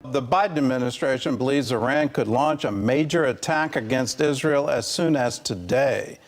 The Biden administration believes Iran could launch a major attack against Israel as soon as today.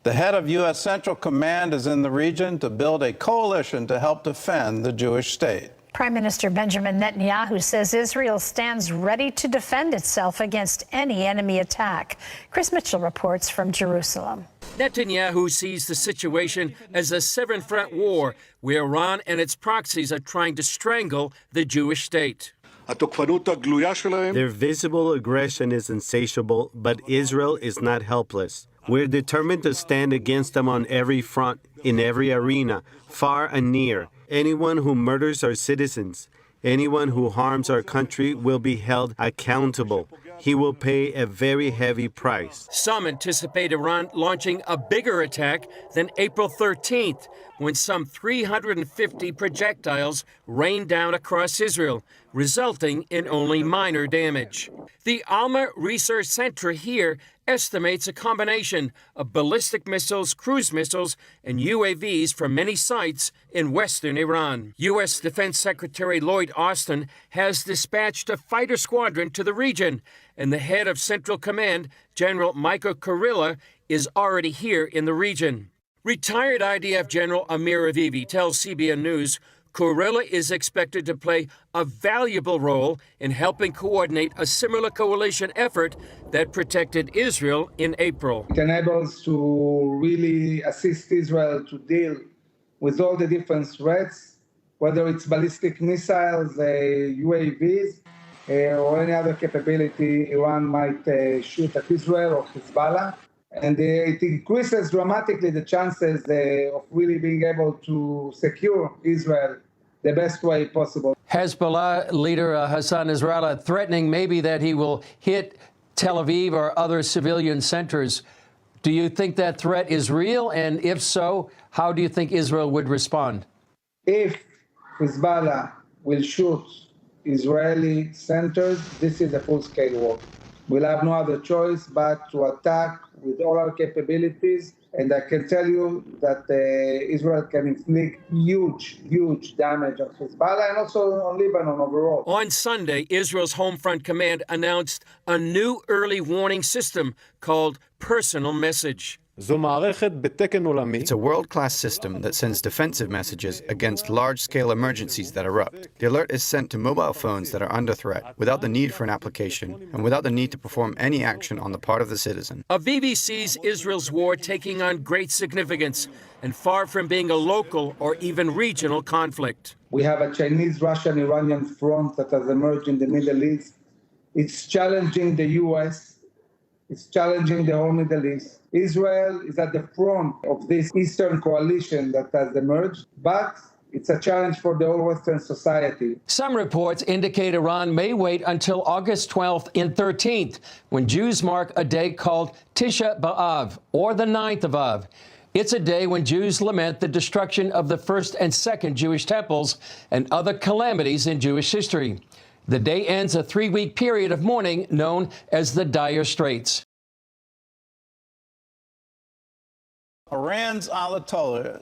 The head of U.S. Central Command is in the region to build a coalition to help defend the Jewish state. Prime Minister Benjamin Netanyahu says Israel stands ready to defend itself against any enemy attack. Chris Mitchell reports from Jerusalem. Netanyahu sees the situation as a seven-front war where Iran and its proxies are trying to strangle the Jewish state. Their visible aggression is insatiable, but Israel is not helpless. We're determined to stand against them on every front, in every arena, far and near. Anyone who murders our citizens, anyone who harms our country will be held accountable. He will pay a very heavy price. Some anticipate Iran launching a bigger attack than April 13th, when some 350 projectiles rained down across Israel, resulting in only minor damage. The Alma Research Center here estimates a combination of ballistic missiles, cruise missiles, and UAVs from many sites in western Iran. U.S. Defense Secretary Lloyd Austin has dispatched a fighter squadron to the region, and the head of Central Command, General Michael Kurilla, is already here in the region. Retired IDF General Amir Avivi tells CBN News Kurilla is expected to play a valuable role in helping coordinate a similar coalition effort that protected Israel in April. It enables to really assist Israel to deal with all the different threats, whether it's ballistic missiles, UAVs, or any other capability Iran might shoot at Israel or Hezbollah. And it increases dramatically the chances of really being able to secure Israel the best way possible. Hezbollah leader Hassan Nasrallah threatening maybe that he will hit Tel Aviv or other civilian centers. Do you think that threat is real? And if so, how do you think Israel would respond? If Hezbollah will shoot Israeli centers, this is a full-scale war. We'll have no other choice but to attack with all our capabilities. And I can tell you that Israel can inflict huge damage on Hezbollah and also on Lebanon overall. On Sunday, Israel's Home Front Command announced a new early warning system called Personal Message. It's a world-class system that sends defensive messages against large-scale emergencies that erupt. The alert is sent to mobile phones that are under threat, without the need for an application, and without the need to perform any action on the part of the citizen. Avivi sees Israel's war taking on great significance and far from being a local or even regional conflict. We have a Chinese, Russian, Iranian front that has emerged in the Middle East. It's challenging the U.S., it's challenging the whole Middle East. Israel is at the front of this Eastern coalition that has emerged, but it's a challenge for the whole Western society. Some reports indicate Iran may wait until August 12th and 13th, when Jews mark a day called Tisha B'Av, or the 9th of Av. It's a day when Jews lament the destruction of the first and second Jewish temples and other calamities in Jewish history. The day ends a 3-week period of mourning known as the Dire Straits. Iran's Ayatollah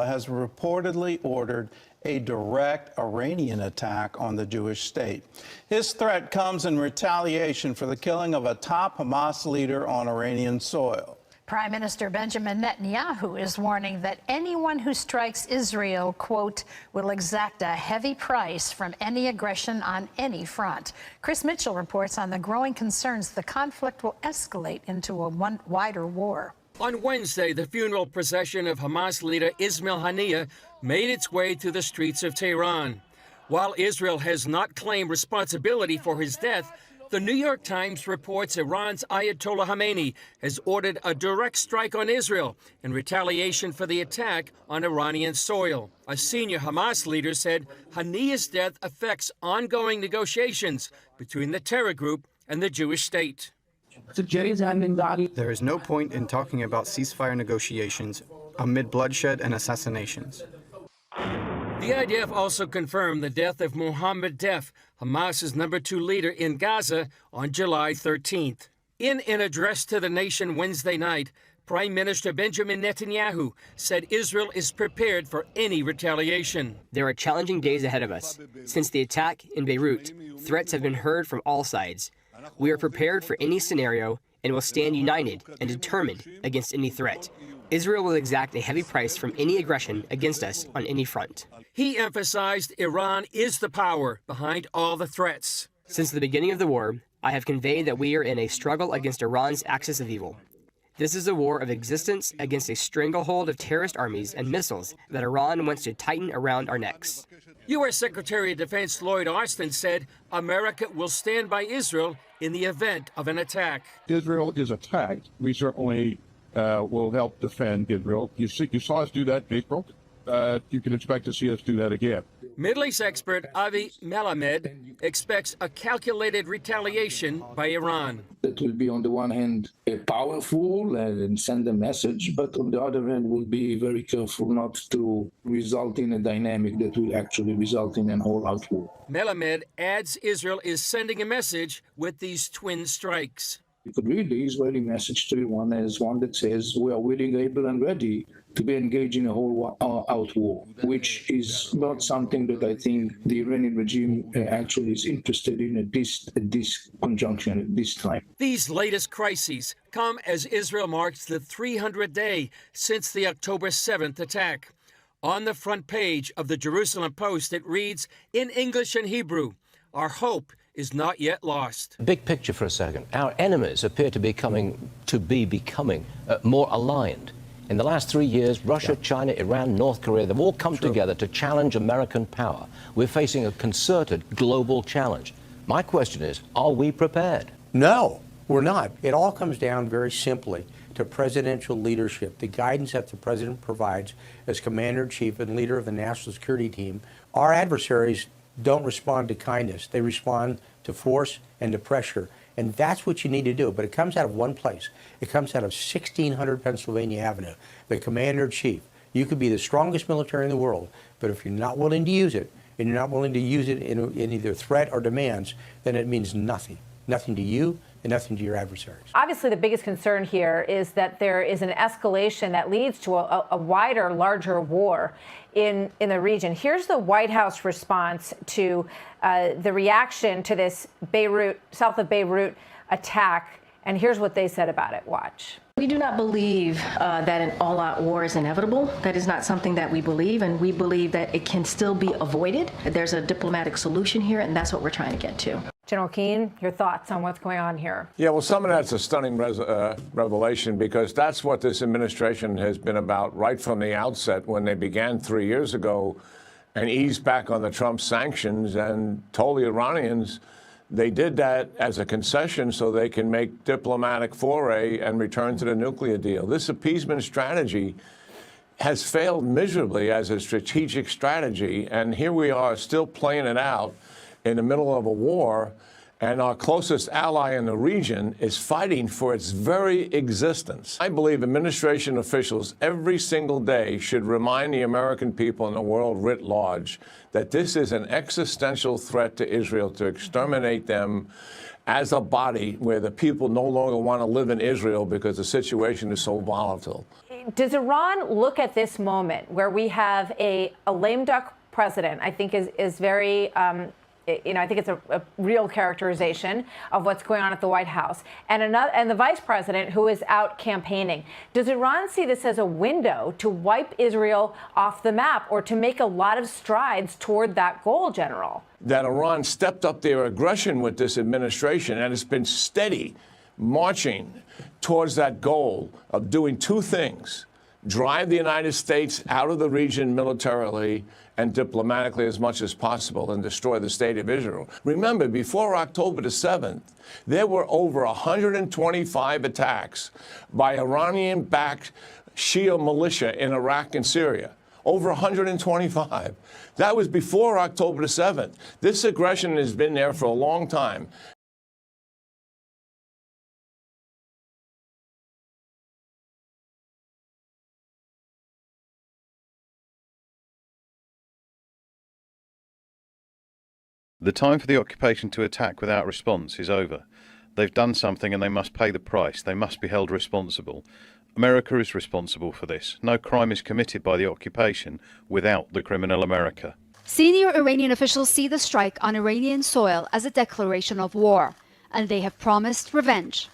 has reportedly ordered a direct Iranian attack on the Jewish state. His threat comes in retaliation for the killing of a top Hamas leader on Iranian soil. Prime Minister Benjamin Netanyahu is warning that anyone who strikes Israel, quote, will exact a heavy price from any aggression on any front. Chris Mitchell reports on the growing concerns the conflict will escalate into a wider war. On Wednesday, the funeral procession of Hamas leader Ismail Haniyeh made its way through the streets of Tehran. While Israel has not claimed responsibility for his death, the New York Times reports Iran's Ayatollah Khamenei has ordered a direct strike on Israel in retaliation for the attack on Iranian soil. A senior Hamas leader said Haniyeh's death affects ongoing negotiations between the terror group and the Jewish state. There is no point in talking about ceasefire negotiations amid bloodshed and assassinations. The IDF also confirmed the death of Mohammed Deif, Hamas's #2 leader in Gaza, on July 13th. In an address to the nation Wednesday night, Prime Minister Benjamin Netanyahu said Israel is prepared for any retaliation. There are challenging days ahead of us. Since the attack in Beirut, threats have been heard from all sides. We are prepared for any scenario and will stand united and determined against any threat. Israel will exact a heavy price from any aggression against us on any front. He emphasized Iran is the power behind all the threats. Since the beginning of the war, I have conveyed that we are in a struggle against Iran's axis of evil. This is a war of existence against a stranglehold of terrorist armies and missiles that Iran wants to tighten around our necks. U.S. Secretary of Defense Lloyd Austin said America will stand by Israel in the event of an attack. Israel is attacked. We certainly will help defend Israel. You saw us do that in April. You can expect to see us do that again. Middle East expert Avi Melamed expects a calculated retaliation by Iran. That will be, on the one hand, powerful and send a message, but on the other hand, will be very careful not to result in a dynamic that will actually result in an all-out war. Melamed adds Israel is sending a message with these twin strikes. You could read the Israeli message to Iran as one that says we are willing, able, and ready to be engaged in a whole-out war, which is not something that I think the Iranian regime actually is interested in at this conjunction, at this time. These latest crises come as Israel marks the 300th day since the October 7th attack. On the front page of the Jerusalem Post, it reads in English and Hebrew, "Our hope is not yet lost." Big picture for a second. Our enemies appear to be becoming more aligned. In the last 3 years, Russia, China, Iran, North Korea, they've all come together to challenge American power. We're facing a concerted global challenge. My question is, are we prepared? No, we're not. It all comes down very simply to presidential leadership, the guidance that the president provides as commander-in-chief and leader of the national security team. Our adversaries don't respond to kindness. They respond to force and to pressure. And that's what you need to do. But it comes out of one place. It comes out of 1600 Pennsylvania Avenue, the commander-in-chief. You could be the strongest military in the world, but if you're not willing to use it, and you're not willing to use it in either threat or demands, then it means nothing. Nothing to you and nothing to your adversaries. Obviously, the biggest concern here is that there is an escalation that leads to a wider, larger war in the region. Here's the White House response to the reaction to this south of Beirut attack. And here's what they said about it. Watch. We do not believe that an all-out war is inevitable. That is not something that we believe, and we believe that it can still be avoided. There's a diplomatic solution here, and that's what we're trying to get to. General Keane, your thoughts on what's going on here? Yeah, well, some of that's a stunning revelation, because that's what this administration has been about right from the outset, when they began 3 years ago and eased back on the Trump sanctions and told the Iranians they did that as a concession so they can make diplomatic foray and return to the nuclear deal. This appeasement strategy has failed miserably as a strategic strategy, and here we are still playing it out in the middle of a war, and our closest ally in the region is fighting for its very existence. I believe administration officials every single day should remind the American people and the world writ large that this is an existential threat to Israel, to exterminate them as a body, where the people no longer want to live in Israel because the situation is so volatile. Does Iran look at this moment where we have a lame duck president, I think is very I think it's a real characterization of what's going on at the White House, and the vice president who is out campaigning. Does Iran see this as a window to wipe Israel off the map, or to make a lot of strides toward that goal, General? That Iran stepped up their aggression with this administration, and it's been steady marching towards that goal of doing two things: drive the United States out of the region militarily and diplomatically as much as possible, and destroy the state of Israel. Remember, before October the 7th, there were over 125 attacks by Iranian-backed Shia militia in Iraq and Syria. Over 125. That was before October the 7th. This aggression has been there for a long time. The time for the occupation to attack without response is over. They've done something and they must pay the price. They must be held responsible. America is responsible for this. No crime is committed by the occupation without the criminal America. Senior Iranian officials see the strike on Iranian soil as a declaration of war, and they have promised revenge.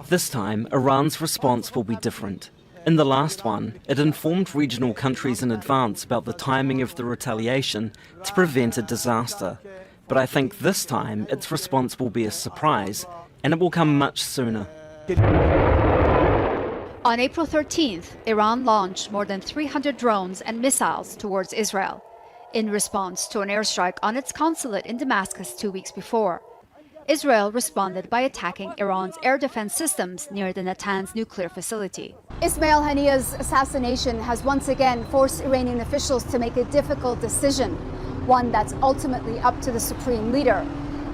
This time, Iran's response will be different. In the last one, it informed regional countries in advance about the timing of the retaliation to prevent a disaster. But I think this time, its response will be a surprise, and it will come much sooner. On April 13th, Iran launched more than 300 drones and missiles towards Israel, in response to an airstrike on its consulate in Damascus 2 weeks before. Israel responded by attacking Iran's air defense systems near the Natanz nuclear facility. Ismail Haniyeh's assassination has once again forced Iranian officials to make a difficult decision, one that's ultimately up to the supreme leader.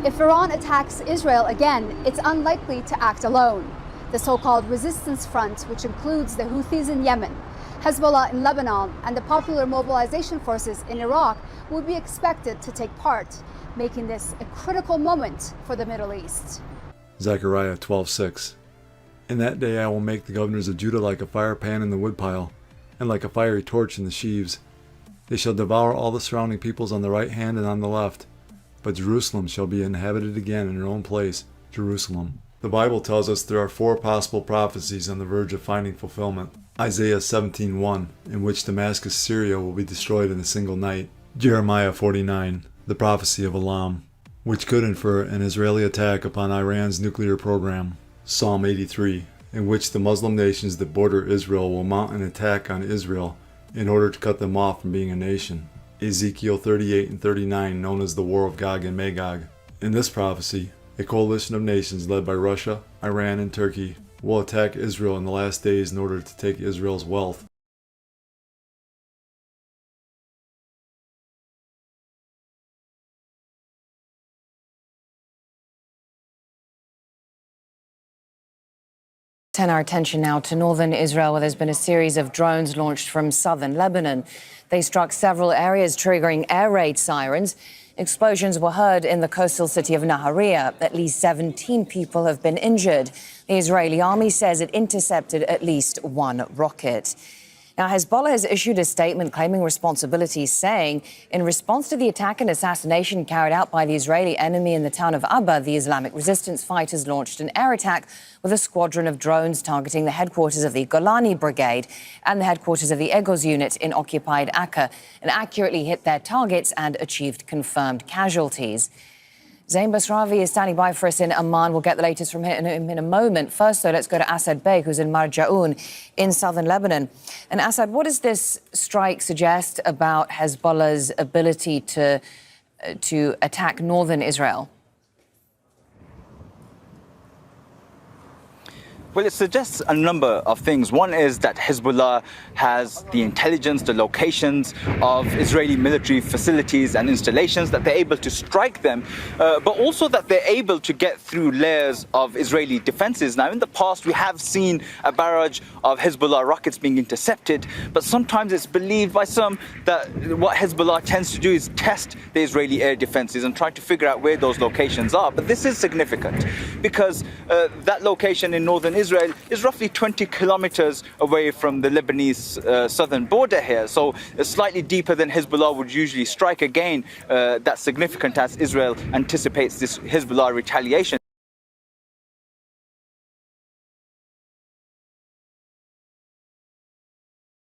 If Iran attacks Israel again, it's unlikely to act alone. The so-called resistance front, which includes the Houthis in Yemen, Hezbollah in Lebanon, and the Popular Mobilization Forces in Iraq, would be expected to take part, making this a critical moment for the Middle East. Zechariah 12:6. In that day I will make the governors of Judah like a fire pan in the woodpile, and like a fiery torch in the sheaves. They shall devour all the surrounding peoples on the right hand and on the left. But Jerusalem shall be inhabited again in her own place, Jerusalem. The Bible tells us there are 4 possible prophecies on the verge of finding fulfillment. Isaiah 17:1, in which Damascus, Syria will be destroyed in a single night. Jeremiah 49, the prophecy of Elam, which could infer an Israeli attack upon Iran's nuclear program. Psalm 83, in which the Muslim nations that border Israel will mount an attack on Israel in order to cut them off from being a nation. Ezekiel 38 and 39, known as the War of Gog and Magog. In this prophecy, a coalition of nations led by Russia, Iran, and Turkey will attack Israel in the last days in order to take Israel's wealth. Turn our attention now to northern Israel, where there's been a series of drones launched from southern Lebanon. They struck several areas, triggering air raid sirens. Explosions were heard in the coastal city of Nahariya. At least 17 people have been injured. The Israeli army says it intercepted at least 1 rocket. Now, Hezbollah has issued a statement claiming responsibility, saying, in response to the attack and assassination carried out by the Israeli enemy in the town of Abba, the Islamic resistance fighters launched an air attack with a squadron of drones targeting the headquarters of the Golani Brigade and the headquarters of the Egoz unit in occupied Akka, and accurately hit their targets and achieved confirmed casualties. Zain Basravi is standing by for us in Amman. We'll get the latest from him in a moment. First, though, let's go to Asad Bey, who's in Marjaoun in southern Lebanon. And Asad, what does this strike suggest about Hezbollah's ability to attack northern Israel? Well, it suggests a number of things. One is that Hezbollah has the intelligence, the locations of Israeli military facilities and installations, that they're able to strike them, but also that they're able to get through layers of Israeli defenses. Now, in the past, we have seen a barrage of Hezbollah rockets being intercepted, but sometimes it's believed by some that what Hezbollah tends to do is test the Israeli air defenses and try to figure out where those locations are. But this is significant because that location in northern Israel is roughly 20 kilometers away from the Lebanese southern border here. So slightly deeper than Hezbollah would usually strike. Again, that's significant as Israel anticipates this Hezbollah retaliation.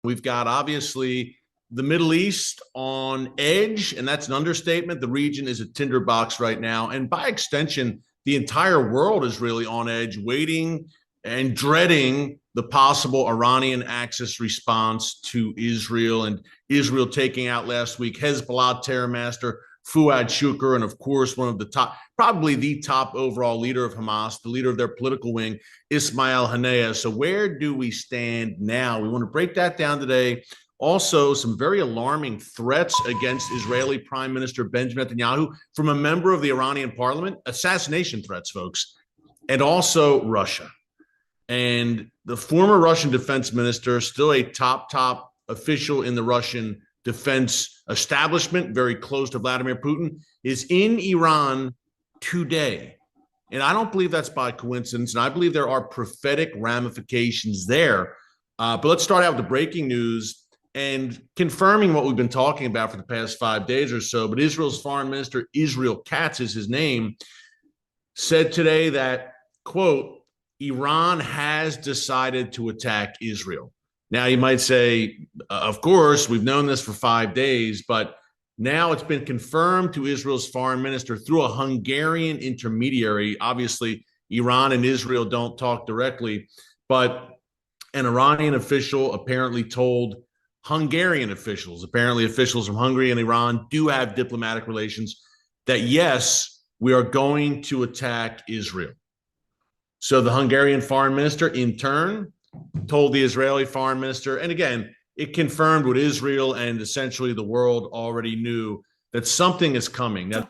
We've got obviously the Middle East on edge, and that's an understatement. The region is a tinderbox right now. And by extension, the entire world is really on edge, waiting and dreading the possible Iranian Axis response to Israel, and Israel taking out last week Hezbollah terror master Fuad Shukr, and of course, one of the top, probably the top overall leader of Hamas, the leader of their political wing, Ismail Haniyeh. So where do we stand now? We want to break that down today. Also, some very alarming threats against Israeli Prime Minister Benjamin Netanyahu from a member of the Iranian parliament, assassination threats, folks, and also Russia. And the former Russian defense minister, still a top official in the Russian defense establishment, very close to Vladimir Putin, is in Iran today. And I don't believe that's by coincidence. And I believe there are prophetic ramifications there But let's start out with the breaking news and confirming what we've been talking about for the past 5 days or so. But Israel's foreign minister, Israel Katz is his name, said today that, quote, Iran has decided to attack Israel. Now, you might say, of course, we've known this for 5 days, but now it's been confirmed to Israel's foreign minister through a Hungarian intermediary. Obviously, Iran and Israel don't talk directly, but an Iranian official apparently told Hungarian officials, apparently officials from Hungary and Iran do have diplomatic relations, that yes, we are going to attack Israel. So the Hungarian foreign minister, in turn, told the Israeli foreign minister, and again, it confirmed what Israel and essentially the world already knew, that something is coming. Now,